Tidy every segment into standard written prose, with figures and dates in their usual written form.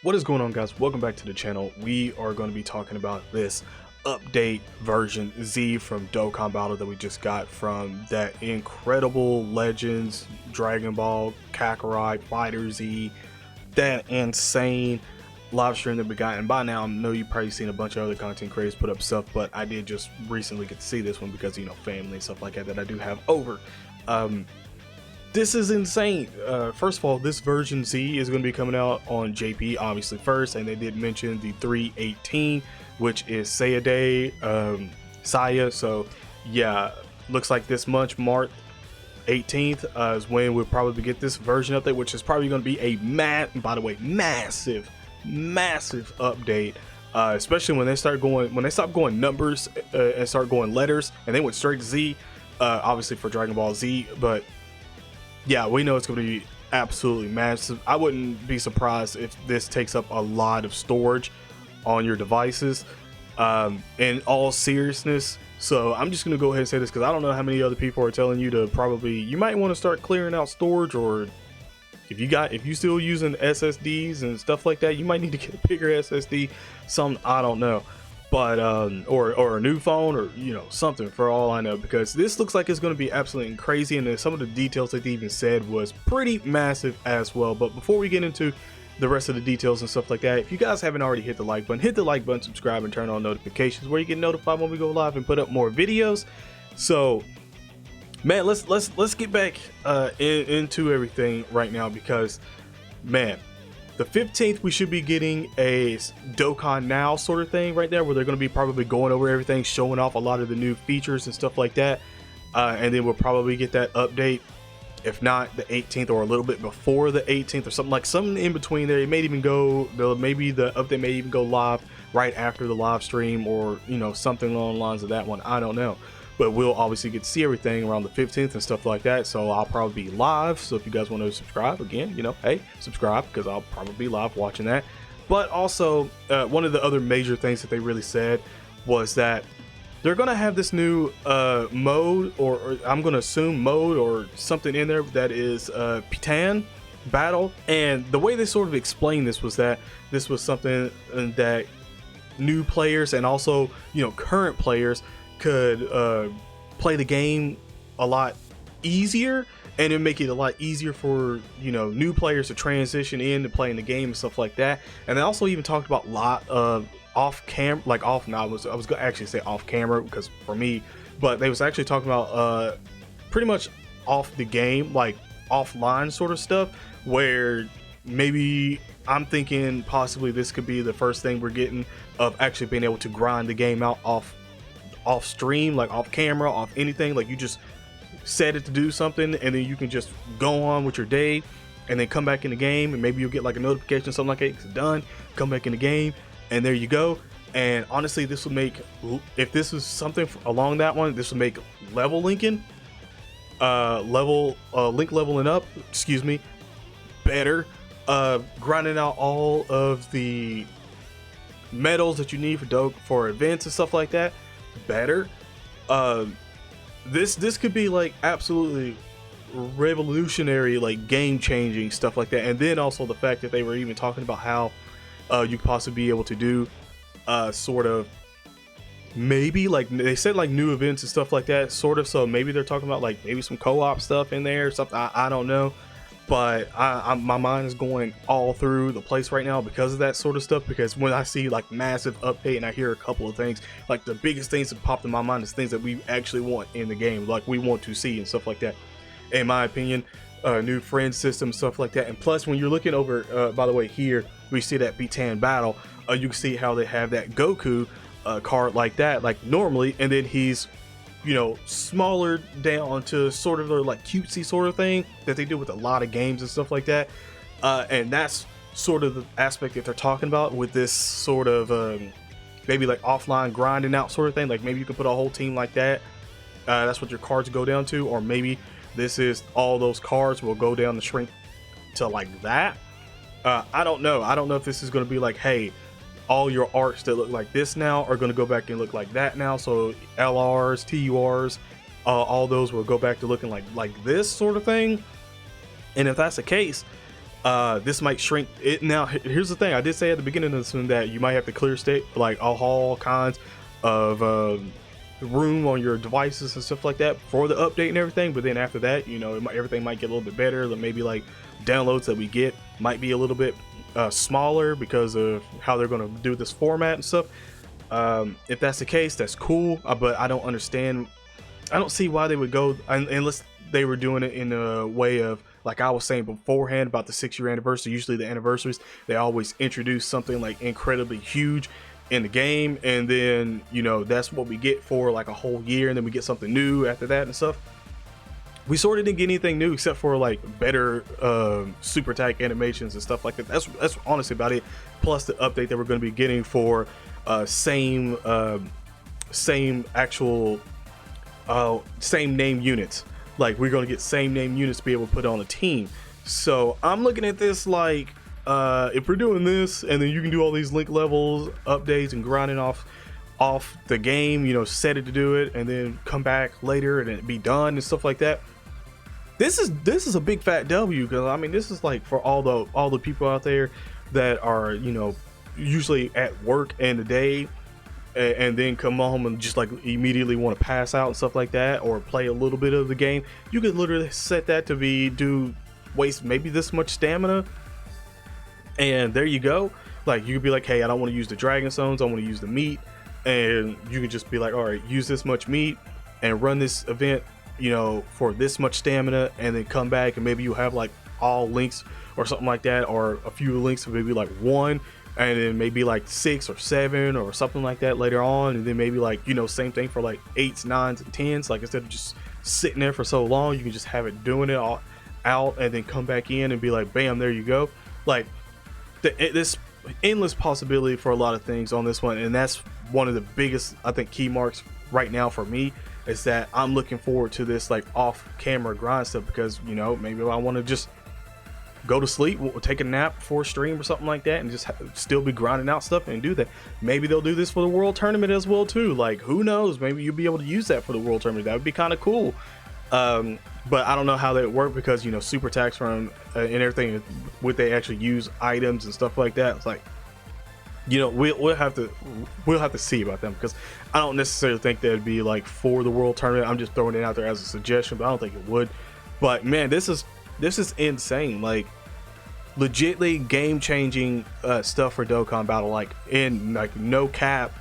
What is going on, guys? Welcome back to the channel. We are going to be talking about this update version Z from Dokkan Battle that we just got from that incredible Legends Dragon Ball Kakarot Fighter Z, that insane live stream that we got. And by now I know you've probably seen a bunch of other content creators put up stuff, but I did just recently get to see this one because, you know, family and stuff like that I do have over. This is insane. First of all, this version Z is going to be coming out on JP obviously first, and they did mention the 3/18, which is Saya. So yeah, looks like this month, March 18th, is when we'll probably get this version update, which is probably going to be a massive update. Especially when they stop going numbers and start going letters, and they went straight to Z. Obviously for Dragon Ball Z, but yeah, we know it's going to be absolutely massive. I wouldn't be surprised if this takes up a lot of storage on your devices, in all seriousness. So I'm just going to go ahead and say this because I don't know how many other people are telling you to you might want to start clearing out storage, or if you still using SSDs and stuff like that, you might need to get a bigger SSD, I don't know. But or a new phone, or you know, something, for all I know, because this looks like it's going to be absolutely crazy, and then some of the details that they even said was pretty massive as well. But before we get into the rest of the details and stuff like that, if you guys haven't already hit the like button, subscribe, and turn on notifications where you get notified when we go live and put up more videos. So man, let's get back into everything right now, because man, the 15th, we should be getting a Dokkan Now sort of thing right there, where they're going to be probably going over everything, showing off a lot of the new features and stuff like that. And then we'll probably get that update, if not the 18th, or a little bit before the 18th, or something in between there. It may even go, maybe the update may even go live right after the live stream, or you know, something along the lines of that one. I don't know. But we'll obviously get to see everything around the 15th and stuff like that. So I'll probably be live. So if you guys want to subscribe, again, you know, hey, subscribe, because I'll probably be live watching that. But also, one of the other major things that they really said was that they're going to have this new mode, or I'm going to assume mode or something in there that is Dokkan Battle. And the way they sort of explained this was that this was something that new players and also, you know, current players could play the game a lot easier, and it make it a lot easier for, you know, new players to transition into playing the game and stuff like that. And they also even talked about a lot of off camera, like I was gonna actually say off camera because for me, but they was actually talking about pretty much off the game, like offline sort of stuff, where maybe I'm thinking possibly this could be the first thing we're getting of actually being able to grind the game out off stream, like off camera, off anything. Like you just set it to do something, and then you can just go on with your day, and then come back in the game, and maybe you'll get like a notification, something like it's done, come back in the game, and there you go. And honestly, this would make, if this was something along that one, this would make link leveling up, excuse me, better. Grinding out all of the medals that you need for events and stuff like that better. This could be like absolutely revolutionary, like game changing stuff like that. And then also the fact that they were even talking about how you could possibly be able to do sort of, maybe like they said, like new events and stuff like that, sort of. So maybe they're talking about like maybe some co-op stuff in there or something. I don't know, but my mind is going all through the place right now because of that sort of stuff. Because when I see like massive update and I hear a couple of things, like the biggest things that popped in my mind is things that we actually want in the game, like we want to see and stuff like that, in my opinion. New friend system, stuff like that. And plus, when you're looking over, by the way, here we see that Dokkan Battle, you can see how they have that Goku card like that, like normally, and then he's, you know, smaller down to sort of like cutesy sort of thing that they do with a lot of games and stuff like that. And that's sort of the aspect that they're talking about with this sort of maybe like offline grinding out sort of thing. Like maybe you can put a whole team like that. That's what your cards go down to. Or maybe this is all those cards will go down the shrink to like that. I don't know. I don't know if this is going to be like, hey, all your arts that look like this now are going to go back and look like that now. So LRs, TURs, all those will go back to looking like this sort of thing. And if that's the case, This might shrink it. Now here's the thing, I did say at the beginning of this one that you might have to clear state like all kinds of room on your devices and stuff like that for the update and everything, but then after that, you know, everything might get a little bit better. Maybe like downloads that we get might be a little bit smaller because of how they're going to do this format and stuff. If that's the case, that's cool, but I don't understand, I don't see why they would go unless they were doing it in a way of, like I was saying beforehand about the 6-year anniversary. Usually the anniversaries, they always introduce something like incredibly huge in the game, and then, you know, that's what we get for like a whole year, and then we get something new after that and stuff. We sort of didn't get anything new except for like better super tag animations and stuff like that. That's honestly about it, plus the update that we're going to be getting for same actual same name units. Like, we're going to get same name units to be able to put on a team. So I'm looking at this like, if we're doing this and then you can do all these link levels updates and grinding off the game, you know, set it to do it and then come back later and it be done and stuff like that. This is a big fat W, because I mean, this is like for all the people out there that are, you know, usually at work in the day and then come home and just like immediately want to pass out and stuff like that, or play a little bit of the game. You could literally set that to waste maybe this much stamina, and there you go. Like, you could be like, hey, I don't want to use the dragon stones, I want to use the meat, and you can just be like, all right, use this much meat and run this event, you know, for this much stamina, and then come back and maybe you have like all links or something like that, or a few links, maybe like 1, and then maybe like 6 or 7 or something like that later on, and then maybe like, you know, same thing for like 8s, 9s, and 10s. Like, instead of just sitting there for so long, you can just have it doing it all out and then come back in and be like, bam, there you go. Like, this endless possibility for a lot of things on this one, and that's one of the biggest, I think, key marks right now for me, is that I'm looking forward to this like off camera grind stuff, because, you know, maybe I want to just go to sleep, take a nap before stream or something like that, and just still be grinding out stuff and do that. Maybe they'll do this for the world tournament as well too. Like, who knows, maybe you'll be able to use that for the world tournament. That would be kind of cool. But I don't know how that would work, because, you know, super tax from and everything, would they actually use items and stuff like that? It's like, you know, we'll have to see about them, because I don't necessarily think that'd be like for the world tournament. I'm just throwing it out there as a suggestion, but I don't think it would. But man, this is insane. Like, legitly game changing stuff for Dokkan Battle, like in like no cap,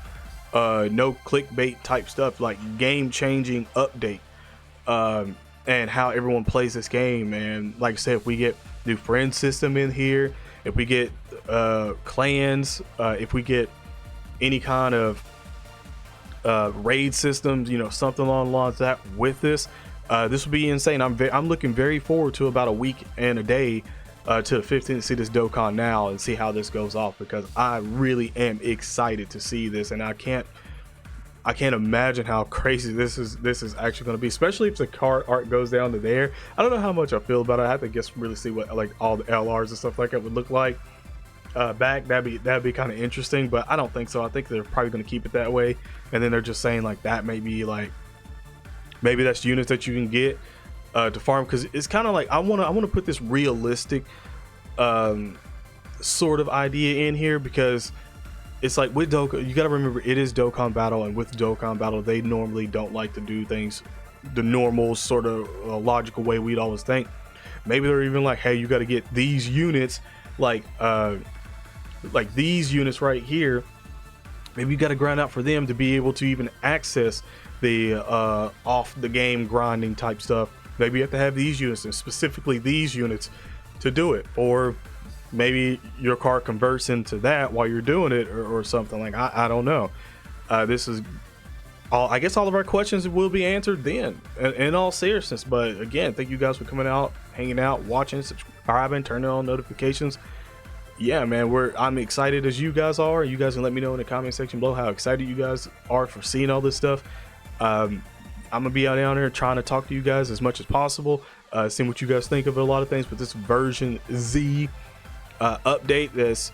no clickbait type stuff, like game changing update, and how everyone plays this game. And like I said, if we get new friend system in here, if we get clans, if we get any kind of raid systems, you know, something along the lines of that with this, this would be insane. I'm looking very forward to about a week and a day to the 15th to see this Dokkan Now and see how this goes off, because I really am excited to see this, and I can't imagine how crazy this is actually going to be, especially if the card art goes down to there. I don't know how much I feel about it. I have to guess really see what like all the LRs and stuff like that would look like back. That'd be kind of interesting, but I don't think so. I think they're probably going to keep it that way, and then they're just saying like that maybe that's units that you can get to farm, because it's kind of like I want to put this realistic sort of idea in here, because it's like with Dokkan, you got to remember it is Dokkan Battle, and with Dokkan Battle they normally don't like to do things the normal sort of logical way we'd always think. Maybe they're even like, hey, you got to get these units, like these units right here. Maybe you got to grind out for them to be able to even access the off the game grinding type stuff. Maybe you have to have these units, and specifically these units, to do it. Or maybe your car converts into that while you're doing it, or something. Like, I don't know. This is all, I guess all of our questions will be answered then, in all seriousness. But again, thank you guys for coming out, hanging out, watching, subscribing, turning on notifications. Yeah, man, I'm excited as you guys are. You guys can let me know in the comment section below how excited you guys are for seeing all this stuff. I'm gonna be out there trying to talk to you guys as much as possible, seeing what you guys think of a lot of things. But this version Z update,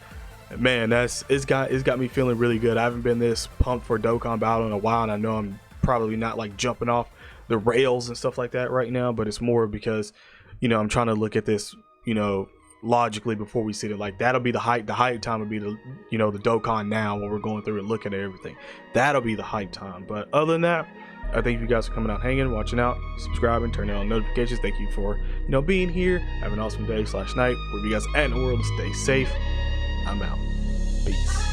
it's got me feeling really good. I haven't been this pumped for Dokkan Battle in a while, and I know I'm probably not like jumping off the rails and stuff like that right now, but it's more because, you know, I'm trying to look at this, you know, logically before we see it. Like that'll be the hype. The hype time would be the, you know, the Dokkan now when we're going through and looking at everything. That'll be the hype time. But other than that, I thank you guys for coming out, hanging, watching out, subscribing, turning on notifications. Thank you for, you know, being here. Have an awesome day / night. Wherever you guys at in the world, stay safe. I'm out. Peace.